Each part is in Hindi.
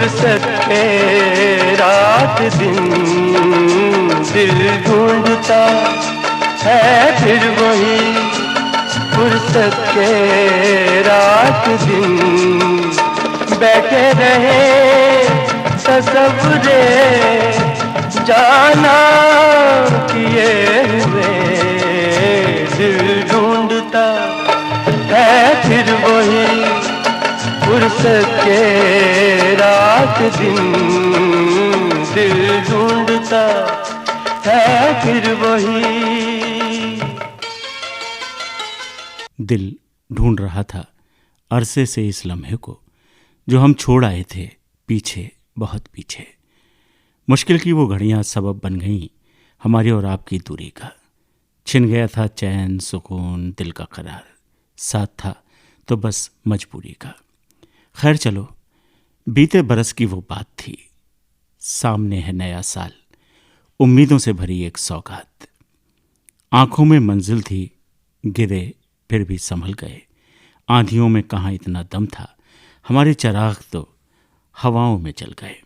फुर्सत के रात दिन दिल ढूंढता है फिर वही फुर्सत के रात दिन बैठे रहे तसव्वुरे जाना किए हुए दिल ढूंढता है फिर वही फुर्सत के रात दिन दिल ढूंढता है फिर वही। दिल ढूंढ रहा था अरसे से इस लम्हे को जो हम छोड़ आए थे पीछे, बहुत पीछे। मुश्किल की वो घड़ियां सबब बन गईं हमारी और आपकी दूरी का। छिन गया था चैन सुकून दिल का करार, साथ था तो बस मजबूरी का। खैर चलो, बीते बरस की वो बात थी। सामने है नया साल, उम्मीदों से भरी एक सौगात। आंखों में मंजिल थी, गिरे फिर भी संभल गए। आंधियों में कहाँ इतना दम था, हमारे चिराग तो हवाओं में जल गए।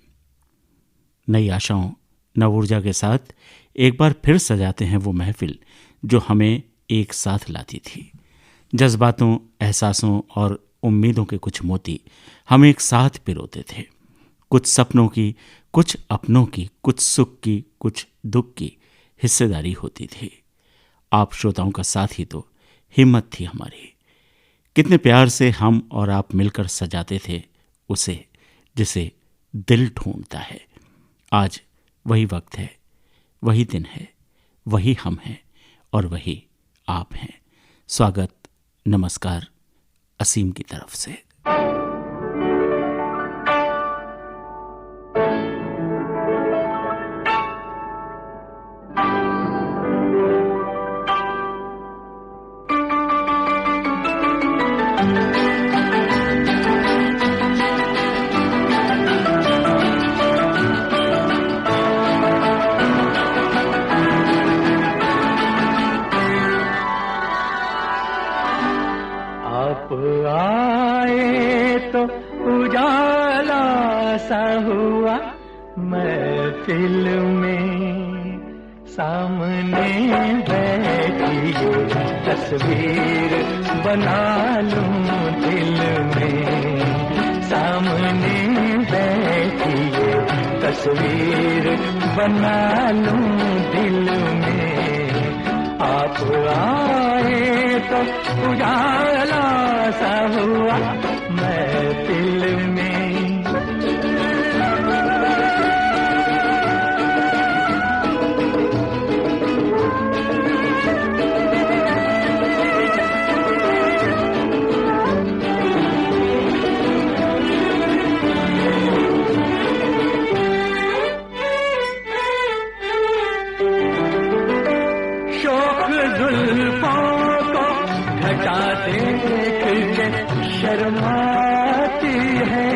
नई आशाओं, नव ऊर्जा के साथ एक बार फिर सजाते हैं वो महफिल जो हमें एक साथ लाती थी। जज्बातों, एहसासों और उम्मीदों के कुछ मोती हम एक साथ पिरोते थे। कुछ सपनों की, कुछ अपनों की, कुछ सुख की, कुछ दुख की हिस्सेदारी होती थी। आप श्रोताओं का साथ ही तो हिम्मत थी हमारी। कितने प्यार से हम और आप मिलकर सजाते थे उसे जिसे दिल ढूंढता है। आज वही वक्त है, वही दिन है, वही हम हैं और वही आप हैं। स्वागत, नमस्कार असीम की तरफ से। महफिल में सामने बैठी तस्वीर बना लूं दिल में, सामने बैठी तस्वीर बना लूं दिल में। आप आए तो उजाला सा हुआ महफिल में। शर्माती है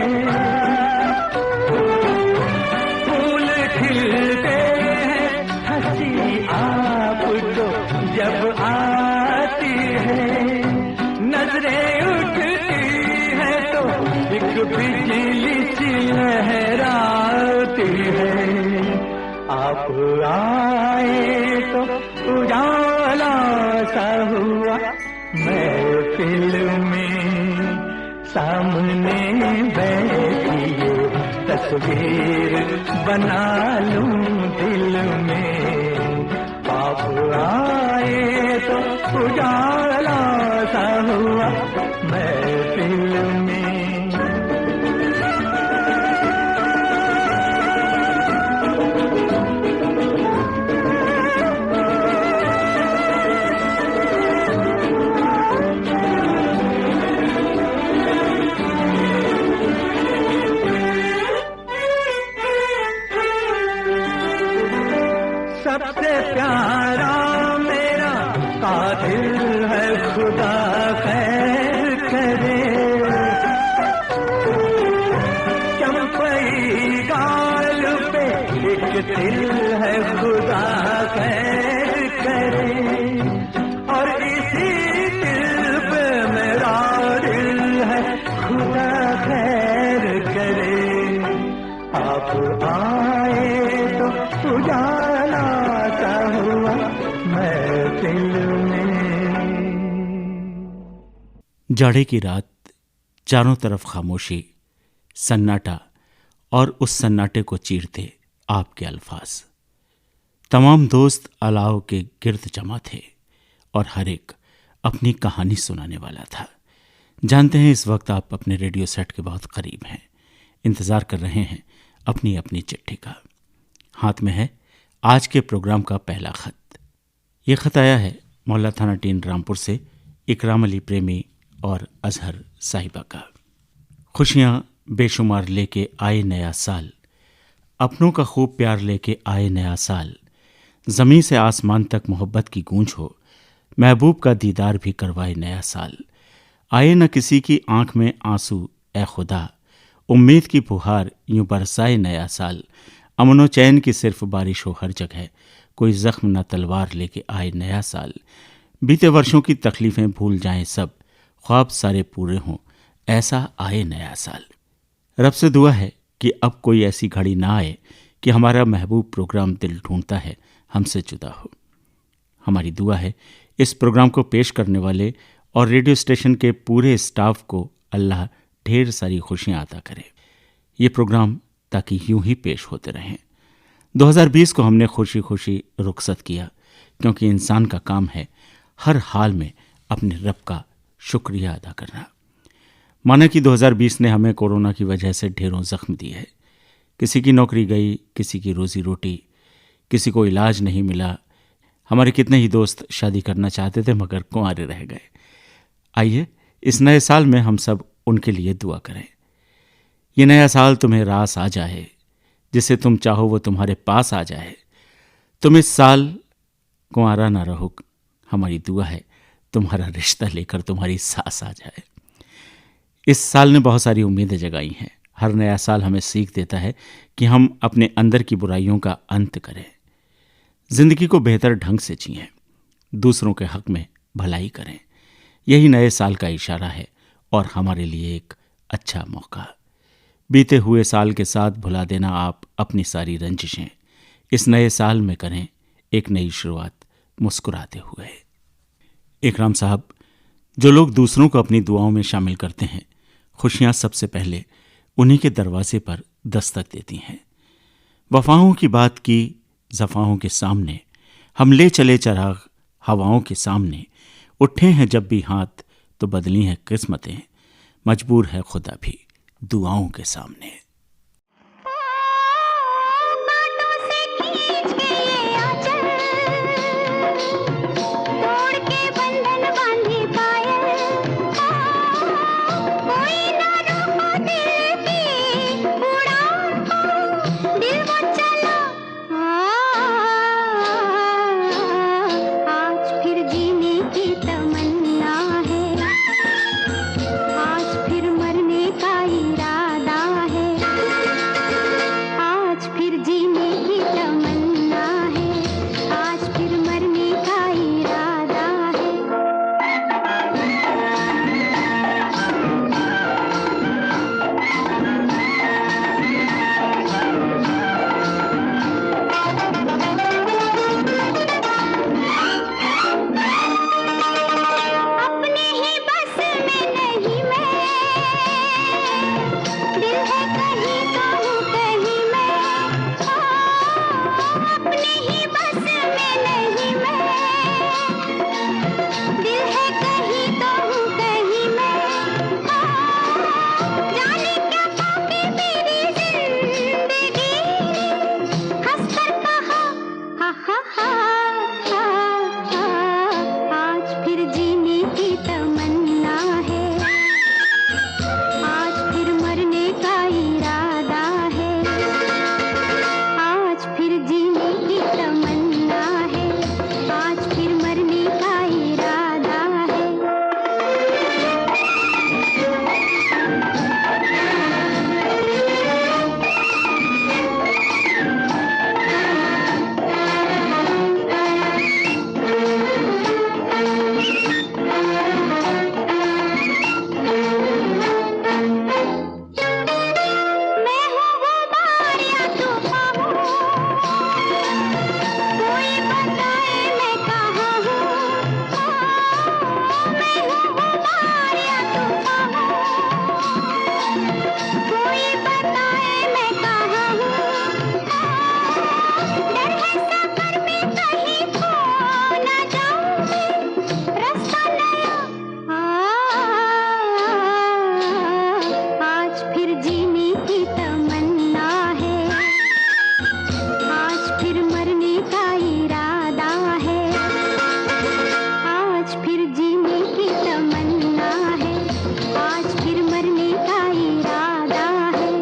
फूल खिलते हैं, हंसी आपको जब आती है। नजरें उठती है तो एक बिजली सी लहराती है। आप आए तो उजाला सा हुआ महफिल में। सामने बैठी तस्वीर बना लूं दिल में। आप आए तो उजाला सा हुआ महफिल में। सबसे प्यारा मेरा कातिल है, खुदा खैर करे। चंपई गाल पे एक दिल है, खुदा खैर करे। और इसी दिल पे मेरा दिल है, खुदा खैर करे। आप आए तो उजाला सा हुआ महफिल में। जाड़े की रात, चारों तरफ खामोशी, सन्नाटा, और उस सन्नाटे को चीरते आपके अल्फाज। तमाम दोस्त अलाव के गिर्द जमा थे और हर एक अपनी कहानी सुनाने वाला था। जानते हैं इस वक्त आप अपने रेडियो सेट के बहुत करीब हैं, इंतज़ार कर रहे हैं अपनी अपनी चिट्ठी का। हाथ में है आज के प्रोग्राम का पहला खत। ये खत आया है मोहल्ला थाना टीन रामपुर से इकराम अली प्रेमी और अजहर साहिबा का। खुशियाँ बेशुमार लेके आए नया साल, अपनों का खूब प्यार लेके आए नया साल, ज़मीं से आसमान तक मोहब्बत की गूंज हो, महबूब का दीदार भी करवाए नया साल। आए न किसी की आंख में आंसू ए खुदा, उम्मीद की फुहार यूं बरसाए नया साल। अमनो चैन की सिर्फ बारिश हो हर जगह, कोई जख्म न तलवार लेके आए नया साल। बीते वर्षों की तकलीफ़ें भूल जाएं सब, ख्वाब सारे पूरे हों, ऐसा आए नया साल। रब से दुआ है कि अब कोई ऐसी घड़ी ना आए कि हमारा महबूब प्रोग्राम दिल ढूंढता है हमसे जुदा हो। हमारी दुआ है इस प्रोग्राम को पेश करने वाले और रेडियो स्टेशन के पूरे स्टाफ को अल्लाह ढेर सारी खुशियां अता करे। ये प्रोग्राम ताकि यूं ही पेश होते रहें। 2020 को हमने खुशी खुशी रुखसत किया, क्योंकि इंसान का काम है हर हाल में अपने रब का शुक्रिया अदा करना। माना कि 2020 ने हमें कोरोना की वजह से ढेरों जख्म दिए है। किसी की नौकरी गई, किसी की रोजी रोटी, किसी को इलाज नहीं मिला। हमारे कितने ही दोस्त शादी करना चाहते थे मगर कुंवारे रह गए। आइए इस नए साल में हम सब उनके लिए दुआ करें। ये नया साल तुम्हें रास आ जाए, जिसे तुम चाहो वो तुम्हारे पास आ जाए। तुम इस साल कुंवारा ना रहो, हमारी दुआ है तुम्हारा रिश्ता लेकर तुम्हारी सास आ जाए। इस साल ने बहुत सारी उम्मीदें जगाई हैं। हर नया साल हमें सीख देता है कि हम अपने अंदर की बुराइयों का अंत करें, जिंदगी को बेहतर ढंग से जिएं, दूसरों के हक में भलाई करें। यही नए साल का इशारा है और हमारे लिए एक अच्छा मौका। बीते हुए साल के साथ भुला देना आप अपनी सारी रंजिशें। इस नए साल में करें एक नई शुरुआत मुस्कुराते हुए। इकराम साहब, जो लोग दूसरों को अपनी दुआओं में शामिल करते हैं, खुशियां सबसे पहले उन्हीं के दरवाजे पर दस्तक देती हैं। वफाओं की बात की ज़फ़ाओं के सामने, हम ले चले चराग हवाओं के सामने। उठे हैं जब भी हाथ तो बदली हैं किस्मतें, मजबूर है खुदा भी दुआओं के सामने। आज फिर मरने का इरादा है। की तमन्ना है, आज फिर मरने का इरादा है, आज फिर जीने की तमन्ना है, आज फिर मरने का इरादा है।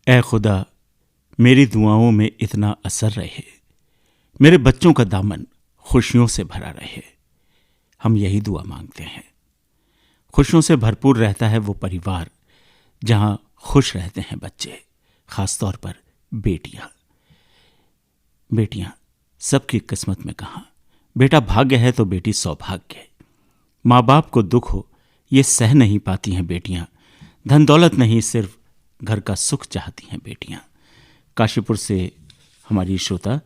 ऐ खुदा, मेरी दुआओं में इतना असर रहे, मेरे बच्चों का दामन खुशियों से भरा रहे। हम यही दुआ मांगते हैं। खुशियों से भरपूर रहता है वो परिवार जहां खुश रहते हैं बच्चे, खासतौर पर बेटियां। बेटियां सबकी किस्मत में कहां, बेटा भाग्य है तो बेटी सौभाग्य। माँ बाप को दुख हो ये सह नहीं पाती हैं बेटियां, धन दौलत नहीं सिर्फ घर का सुख चाहती हैं बेटियां। काशीपुर से हमारी श्रोता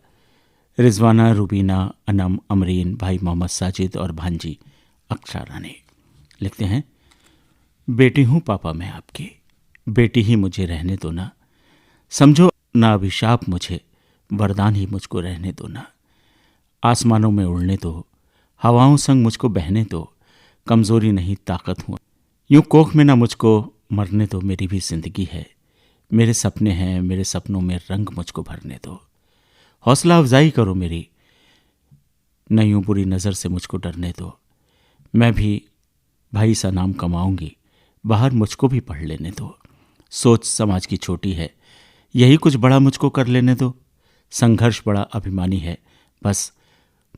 रिजवाना, रुबीना, अनम, अमरीन, भाई मोहम्मद साजिद और भांजी अक्षरा रानी लिखते हैं, बेटी हूं पापा मैं आपकी, बेटी ही मुझे रहने दो ना, समझो ना अभिशाप मुझे, वरदान ही मुझको रहने दो ना। आसमानों में उड़ने दो, हवाओं संग मुझको बहने दो, कमजोरी नहीं ताकत हूं, यूं कोख में ना मुझको मरने दो, मेरी भी जिंदगी है, मेरे सपने हैं, मेरे सपनों में रंग मुझको भरने दो। हौसला अफजाई करो मेरी, न यूं बुरी नज़र से मुझको डरने दो, मैं भी भाई सा नाम कमाऊंगी, बाहर मुझको भी पढ़ लेने दो। सोच समाज की छोटी है, यही कुछ बड़ा मुझको कर लेने दो। संघर्ष बड़ा अभिमानी है, बस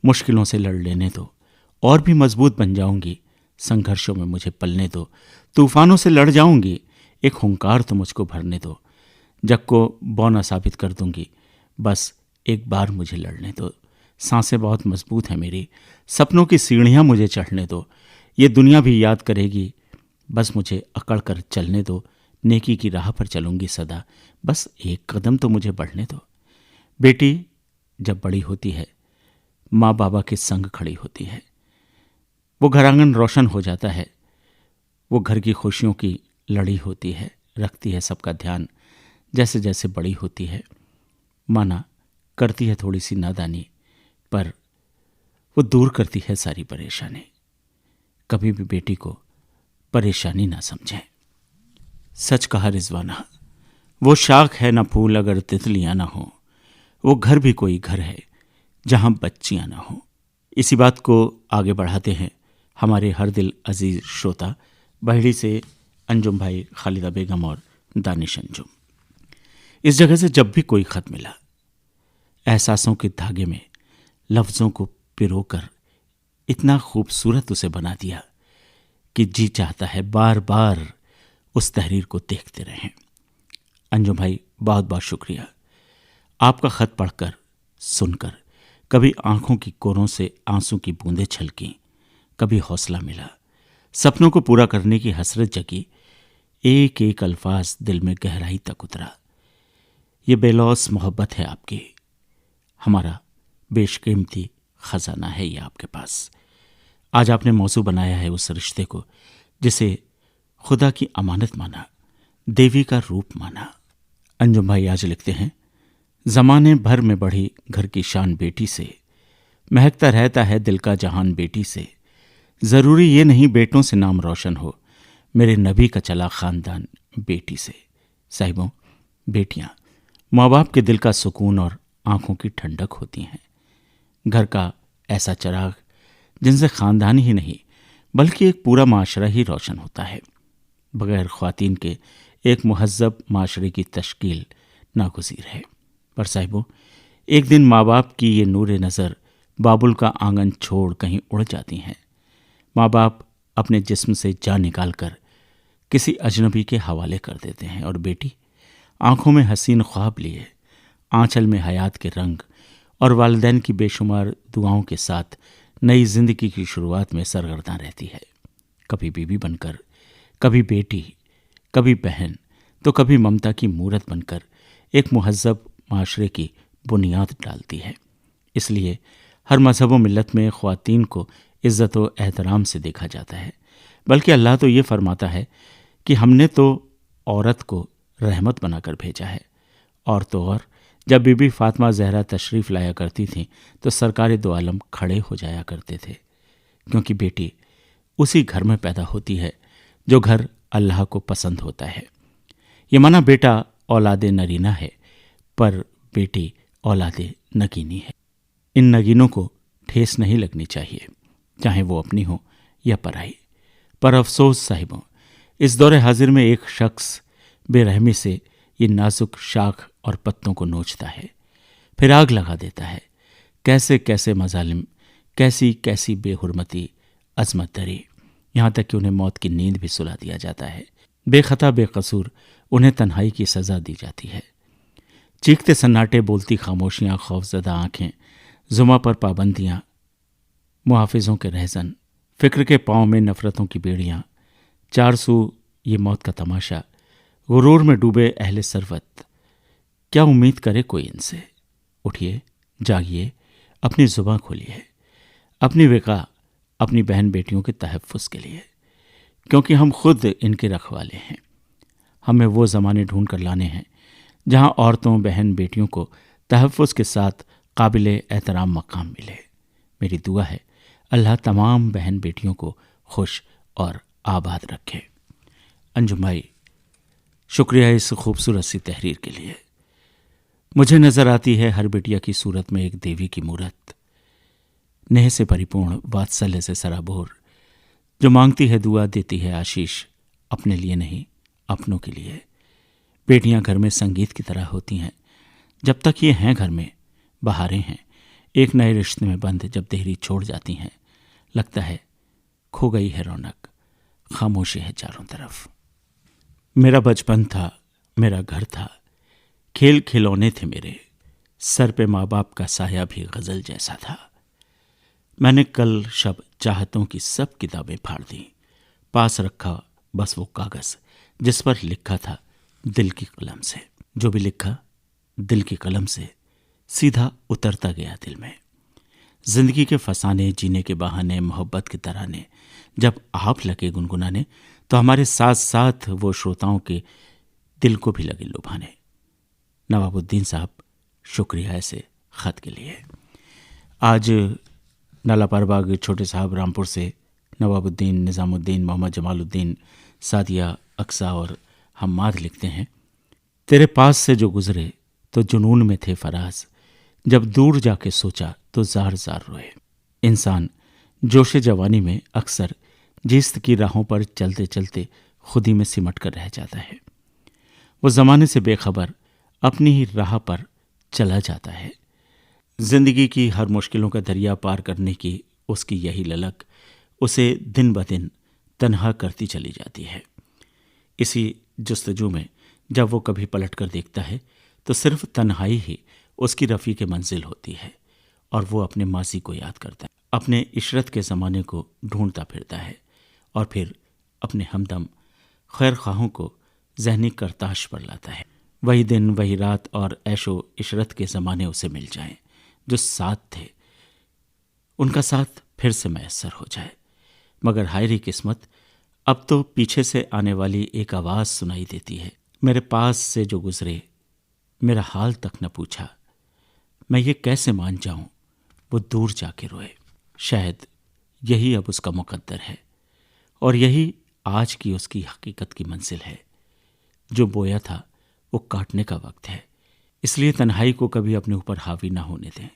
मुश्किलों से लड़ लेने दो, और भी मजबूत बन जाऊंगी, संघर्षों में मुझे पलने दो। तूफानों से लड़ जाऊंगी, एक हुंकार तो मुझको भरने दो, जग को बौना साबित कर दूंगी, बस एक बार मुझे लड़ने दो। सांसें बहुत मजबूत हैं मेरी, सपनों की सीढ़ियां मुझे चढ़ने दो, ये दुनिया भी याद करेगी, बस मुझे अकड़ कर चलने दो। नेकी की राह पर चलूंगी सदा, बस एक कदम तो मुझे बढ़ने दो। बेटी जब बड़ी होती है, माँ बाबा के संग खड़ी होती है, वो घर आंगन रोशन हो जाता है, वो घर की खुशियों की लड़ी होती है, रखती है सबका ध्यान। जैसे जैसे बड़ी होती है, माना करती है थोड़ी सी नादानी, पर वो दूर करती है सारी परेशानी। कभी भी बेटी को परेशानी ना समझें। सच कहा रिजवाना, वो शाख है ना फूल अगर तितलियां ना हो, वो घर भी कोई घर है जहां बच्चियां ना हो। इसी बात को आगे बढ़ाते हैं हमारे हर दिल अजीज श्रोता बहड़ी से अंजुम भाई, खालिदा बेगम और दानिश अंजुम। इस जगह से जब भी कोई खत मिला, एहसासों के धागे में लफ्ज़ों को पिरोकर इतना खूबसूरत उसे बना दिया कि जी चाहता है बार बार उस तहरीर को देखते रहें। अंजुम भाई, बहुत बहुत शुक्रिया। आपका खत पढ़कर, सुनकर कभी आंखों की कोरों से आंसू की बूंदें छलकीं, कभी हौसला मिला, सपनों को पूरा करने की हसरत जगी, एक एक अल्फाज दिल में गहराई तक उतरा। ये बेलौस मोहब्बत है आपकी, हमारा बेशकीमती खजाना है ये आपके पास। आज आपने मौजू बनाया है उस रिश्ते को जिसे खुदा की अमानत माना, देवी का रूप माना। अंजुम भाई आज लिखते हैं, ज़माने भर में बढ़ी घर की शान बेटी से, महकता रहता है दिल का जहान बेटी से। ज़रूरी ये नहीं बेटों से नाम रोशन हो, मेरे नबी का चला ख़ानदान बेटी से। साहिबों, बेटियां माँ बाप के दिल का सुकून और आंखों की ठंडक होती हैं, घर का ऐसा चिराग जिनसे ख़ानदान ही नहीं बल्कि एक पूरा माशरा ही रोशन होता है। बगैर ख्वातीन के एक मुहज़्ज़ब माशरे की तश्कील नागुज़ीर है। पर साहिबों, एक दिन माँ बाप की ये नूर नज़र बाबुल का आंगन छोड़ कहीं उड़ जाती हैं। माँ बाप अपने जिस्म से जान निकाल कर किसी अजनबी के हवाले कर देते हैं और बेटी आंखों में हसीन ख्वाब लिए, आंचल में हयात के रंग और वालिदैन की बेशुमार दुआओं के साथ नई जिंदगी की शुरुआत में सरगर्दा रहती है। कभी बीवी बनकर, कभी बेटी, कभी बहन, तो कभी ममता की मूरत बनकर एक मुहज़्ज़ब माशरे की बुनियाद डालती है। इसलिए हर मजहब व मिल्लत में ख्वातीन को इज़्ज़त व एहतराम से देखा जाता है। बल्कि अल्लाह तो ये फरमाता है कि हमने तो औरत को रहमत बनाकर भेजा है। और तो और जब बीबी फातिमा ज़हरा तशरीफ़ लाया करती थीं तो सरकार दो आलम खड़े हो जाया करते थे, क्योंकि बेटी उसी घर में पैदा होती है जो घर अल्लाह को पसंद होता है। ये माना बेटा औलादे नरीना है, पर बेटी औलादे नगीनी है। इन नगीनों को ठेस नहीं लगनी चाहिए, चाहे वो अपनी हो या पराई। पर अफसोस साहिबों, इस दौरे हाजिर में एक शख्स बेरहमी से ये नाजुक शाख और पत्तों को नोचता है, फिर आग लगा देता है। कैसे कैसे मजालिम, कैसी कैसी बेहुरमती, अजमत दरी, यहाँ तक कि उन्हें मौत की नींद भी सुला दिया जाता है। बेखता बेकसूर उन्हें तन्हाई की सज़ा दी जाती है। चीखते सन्नाटे, बोलती खामोशियाँ, खौफज़दा आँखें, जुमा पर पाबंदियाँ, मुहाफिजों के रहज़न, फ़िक्र के पाँव में नफ़रतों की बेड़ियाँ, चार सू ये मौत का तमाशा, गुरूर में डूबे अहले सरवत। क्या उम्मीद करे कोई इनसे? उठिए, जागिए, अपनी ज़ुबान खोलिए, अपनी विका, अपनी बहन बेटियों के तहफ़्फ़ुज़ के लिए, क्योंकि हम खुद इनके रखवाले हैं। हमें वो ज़माने ढूंढ कर लाने हैं जहाँ औरतों, बहन बेटियों को तहफ़्फ़ुज़ के साथ काबिले एहतराम मकाम मिले। मेरी दुआ है अल्लाह तमाम बहन बेटियों को खुश और आबाद रखे। अंजुम भाई, शुक्रिया इस खूबसूरत सी तहरीर के लिए। मुझे नज़र आती है हर बिटिया की सूरत में एक देवी की मूरत, नेह से परिपूर्ण, वात्सल्य से सराबोर, जो मांगती है दुआ, देती है आशीष, अपने लिए नहीं अपनों के लिए। बेटियां घर में संगीत की तरह होती हैं। जब तक ये हैं घर में, बहारें हैं, एक नए रिश्ते में बंद। जब देहरी छोड़ जाती हैं, लगता है खो गई है रौनक, खामोशी है चारों तरफ। मेरा बचपन था, मेरा घर था, खेल खिलौने थे मेरे, सर पे माँ बाप का साया भी गज़ल जैसा था। मैंने कल शब चाहतों की सब किताबें फाड़ दी, पास रखा बस वो कागज़ जिस पर लिखा था दिल की कलम से। जो भी लिखा दिल की कलम से सीधा उतरता गया दिल में। जिंदगी के फसाने, जीने के बहाने, मोहब्बत के तराने जब आप लगे गुनगुनाने, तो हमारे साथ साथ वो श्रोताओं के दिल को भी लगे लुभाने। नवाबुद्दीन साहब, शुक्रिया ऐसे ख़त के लिए। आज नाला पारबाग छोटे साहब रामपुर से नवाबुद्दीन, निज़ामुद्दीन, मोहम्मद जमालुद्दीन, सादिया, अक्सा और हम्माद लिखते हैं, तेरे पास से जो गुजरे तो जुनून में थे फराज, जब दूर जाके सोचा तो जार जार रोए। इंसान जोश जवानी में अक्सर जिस्त की राहों पर चलते चलते खुद ही में सिमट कर रह जाता है। वो ज़माने से बेखबर अपनी ही राह पर चला जाता है। जिंदगी की हर मुश्किलों का दरिया पार करने की उसकी यही ललक उसे दिन ब दिन तन्हा करती चली जाती है। इसी जुस्तजू में जब वो कभी पलट कर देखता है तो सिर्फ तन्हाई ही उसकी रफ़ीक मंजिल होती है, और वो अपने माजी को याद करता है, अपने इशरत के ज़माने को ढूंढता फिरता है, और फिर अपने हमदम खैर ख्वाहों को ज़हनी करताश पर लाता है। वही दिन, वही रात और ऐशो इशरत के ज़माने उसे मिल जाएं जो साथ थे, उनका साथ फिर से मैसर हो जाए। मगर हायरी किस्मत, अब तो पीछे से आने वाली एक आवाज़ सुनाई देती है, मेरे पास से जो गुजरे मेरा हाल तक न पूछा, मैं ये कैसे मान जाऊं वो दूर जाके रोए। शायद यही अब उसका मुकद्दर है, और यही आज की उसकी हकीकत की मंजिल है। जो बोया था वो काटने का वक्त है, इसलिए तन्हाई को कभी अपने ऊपर हावी ना होने दें।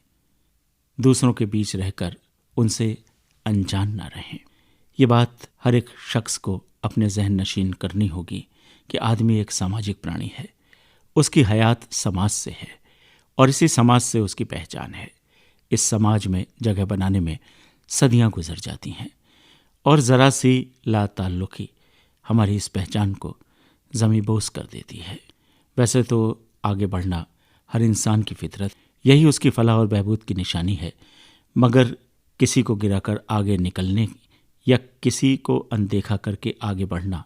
दूसरों के बीच रहकर उनसे अनजान ना रहें। ये बात हर एक शख्स को अपने जहन नशीन करनी होगी कि आदमी एक सामाजिक प्राणी है, उसकी हयात समाज से है और इसी समाज से उसकी पहचान है। इस समाज में जगह बनाने में सदियां गुजर जाती हैं और ज़रा सी लाताल्लुकी हमारी इस पहचान को ज़मीबोस कर देती है। वैसे तो आगे बढ़ना हर इंसान की फितरत, यही उसकी फलाह और बहबूद की निशानी है, मगर किसी को गिराकर आगे निकलने या किसी को अनदेखा करके आगे बढ़ना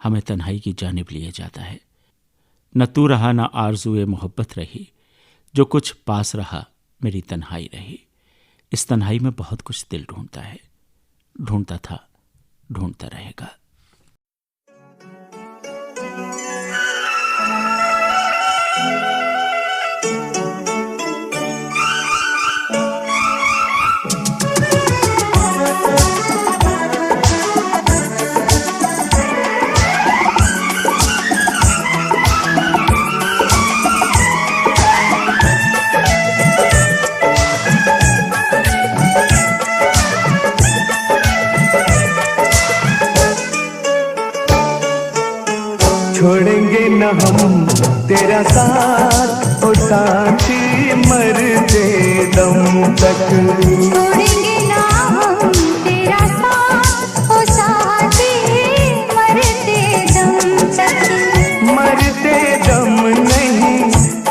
हमें तन्हाई की जानिब लिए जाता है। न तू रहा न आरज़ुए मोहब्बत रही, जो कुछ पास रहा मेरी तन्हाई रही। इस तन्हाई में बहुत कुछ दिल ढूंढता है, ढूंढता था, ढूंढता रहेगा। छोड़ेंगे न हम तेरा साथ ओ साथी, मरते दम तक। छोड़ेंगे ना हम तेरा साथ ओ साथी, मरते दम तक। मरते दम नहीं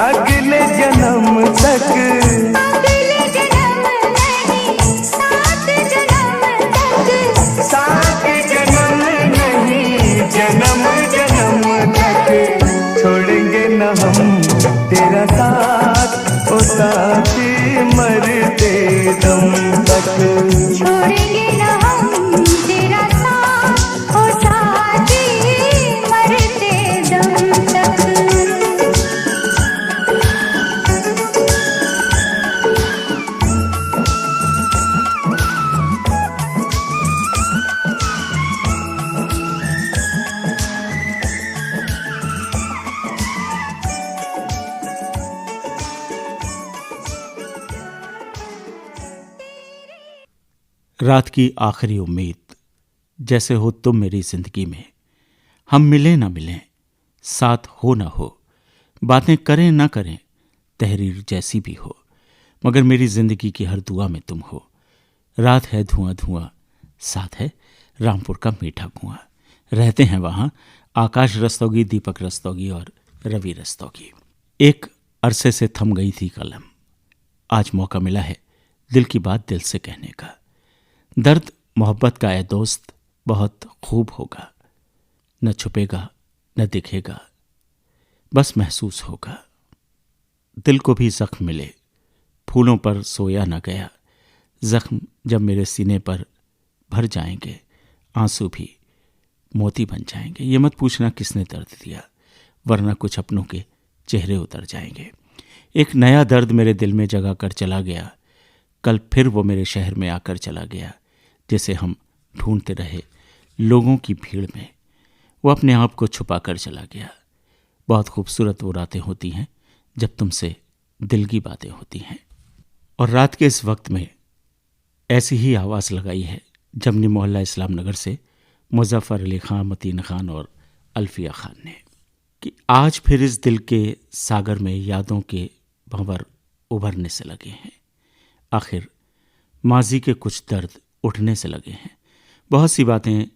अगले जन्म तक। अगले जन्म नहीं, सात जन्म तक। सात जन्म नहीं, जन्म जन्म तक। छोड़ेंगे न हम तेरा साथ ओ साथी, मरते दम तक। छोड़ेंगे ना हम तेरा साथ ओ साथी, मरते दम तक। रात की आखिरी उम्मीद, जैसे हो तुम मेरी जिंदगी में। हम मिलें ना मिलें, साथ हो ना हो, बातें करें ना करें, तहरीर जैसी भी हो, मगर मेरी जिंदगी की हर दुआ में तुम हो। रात है धुआं धुआं, साथ है रामपुर का मीठा कुआं। रहते हैं वहाँ आकाश रस्तोगी, दीपक रस्तोगी और रवि रस्तोगी। एक अरसे से थम गई थी कलम, आज मौका मिला है दिल की बात दिल से कहने का। दर्द मोहब्बत का ए दोस्त बहुत खूब होगा, न छुपेगा न दिखेगा, बस महसूस होगा। दिल को भी जख्म मिले, फूलों पर सोया न गया। जख्म जब मेरे सीने पर भर जाएंगे, आंसू भी मोती बन जाएंगे। ये मत पूछना किसने दर्द दिया, वरना कुछ अपनों के चेहरे उतर जाएंगे। एक नया दर्द मेरे दिल में जगा कर चला गया। कल फिर वो मेरे शहर में आकर चला गया, जिसे हम ढूंढते रहे लोगों की भीड़ में। वो अपने आप को छुपा कर चला गया। बहुत खूबसूरत वो रातें होती हैं जब तुमसे दिल की बातें होती हैं। और रात के इस वक्त में ऐसी ही आवाज़ लगाई है जमनी मोहल्ला इस्लाम नगर से मुज़फ़्फ़र अली ख़ान, मतीन ख़ान और अल्फिया ख़ान ने, कि आज फिर इस दिल के सागर में यादों के भंवर उभरने से लगे हैं। आखिर माजी के कुछ दर्द उठने से लगे हैं। बहुत सी बातें,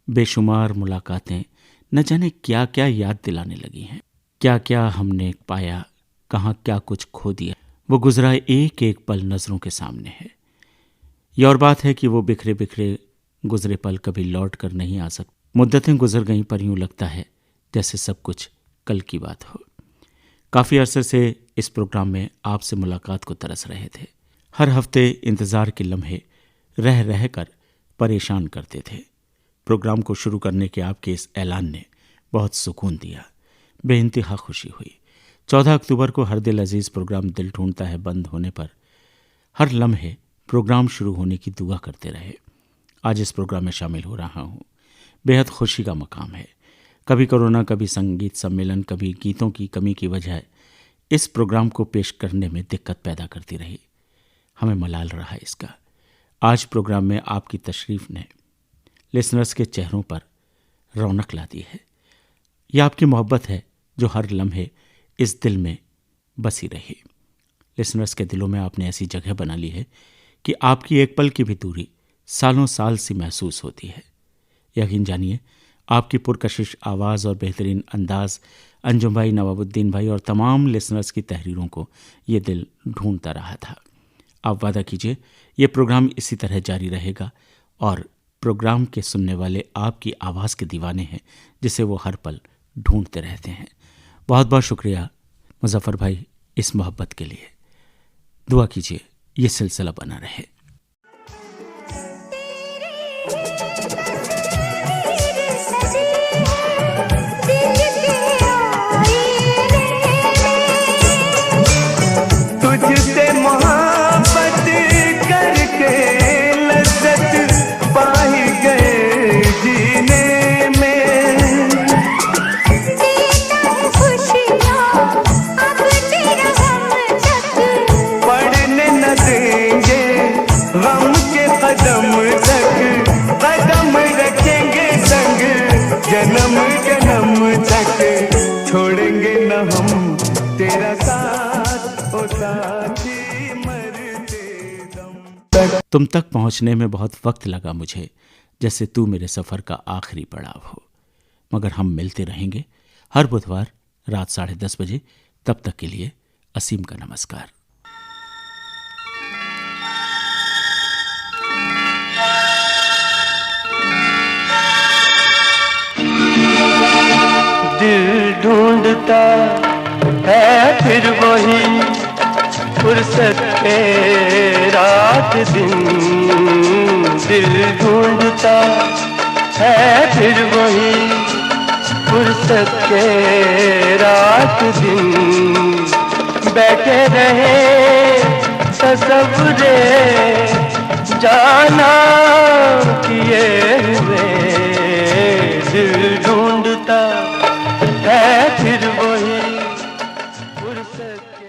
बेशुमार मुलाकातें, न जाने क्या क्या याद दिलाने लगी हैं। क्या क्या हमने पाया, कहाँ क्या कुछ खो दिया, वो गुजरा एक एक पल नज़रों के सामने है। ये और बात है कि वो बिखरे बिखरे गुजरे पल कभी लौट कर नहीं आ सकते। मुद्दतें गुजर गईं पर यूँ लगता है जैसे सब कुछ कल की बात हो। काफ़ी अरसे से इस प्रोग्राम में आपसे मुलाकात को तरस रहे थे। हर हफ्ते इंतज़ार के लम्हे रह रह कर परेशान करते थे। प्रोग्राम को शुरू करने के आपके इस ऐलान ने बहुत सुकून दिया, बेइंतहा खुशी हुई। 14 अक्टूबर को हर दिल अजीज़ प्रोग्राम दिल ढूंढता है बंद होने पर हर लम्हे प्रोग्राम शुरू होने की दुआ करते रहे। आज इस प्रोग्राम में शामिल हो रहा हूँ, बेहद खुशी का मकाम है। कभी कोरोना, कभी संगीत सम्मेलन, कभी गीतों की कमी की वजह इस प्रोग्राम को पेश करने में दिक्कत पैदा करती रही। हमें मलाल रहा इसका। आज प्रोग्राम में आपकी तशरीफ़ ने लिसनर्स के चेहरों पर रौनक ला दी है। यह आपकी मोहब्बत है जो हर लम्हे इस दिल में बसी रही। लिसनर्स के दिलों में आपने ऐसी जगह बना ली है कि आपकी एक पल की भी दूरी सालों साल सी महसूस होती है। यकीन जानिए, आपकी पुरकशिश आवाज़ और बेहतरीन अंदाज अंजुम भाई, नवाबुद्दीन भाई और तमाम लिसनर्स की तहरीरों को ये दिल ढूंढता रहा था। आप वादा कीजिए ये प्रोग्राम इसी तरह जारी रहेगा और प्रोग्राम के सुनने वाले आपकी आवाज़ के दीवाने हैं जिसे वो हर पल ढूंढते रहते हैं। बहुत बहुत शुक्रिया मुजफ्फर भाई इस मोहब्बत के लिए। दुआ कीजिए ये सिलसिला बना रहे। तुझसे मोहब्बत करके लज्जत पा ही गए जीने में, पढ़ने न देंगे गम के कदम तक, कदम रखेंगे संग जन्म जन्म तक, छोड़ेंगे न हम तेरा साथ ओ साथी मरते दम तक। तुम तक पहुंचने में बहुत वक्त लगा मुझे, जैसे तू मेरे सफ़र का आखिरी पड़ाव हो, मगर हम मिलते रहेंगे हर बुधवार रात 10:30 बजे। तब तक के लिए असीम का नमस्कार। दिल ढूंढता है फिर वही फुर्सत के रात दिन, दिल ढूंढता है फिर वही फुर्सत के रात दिन, बैठे रहे तसव्वुरे जाना किए हुए, दिल ढूंढता है फिर वही फुर्सत।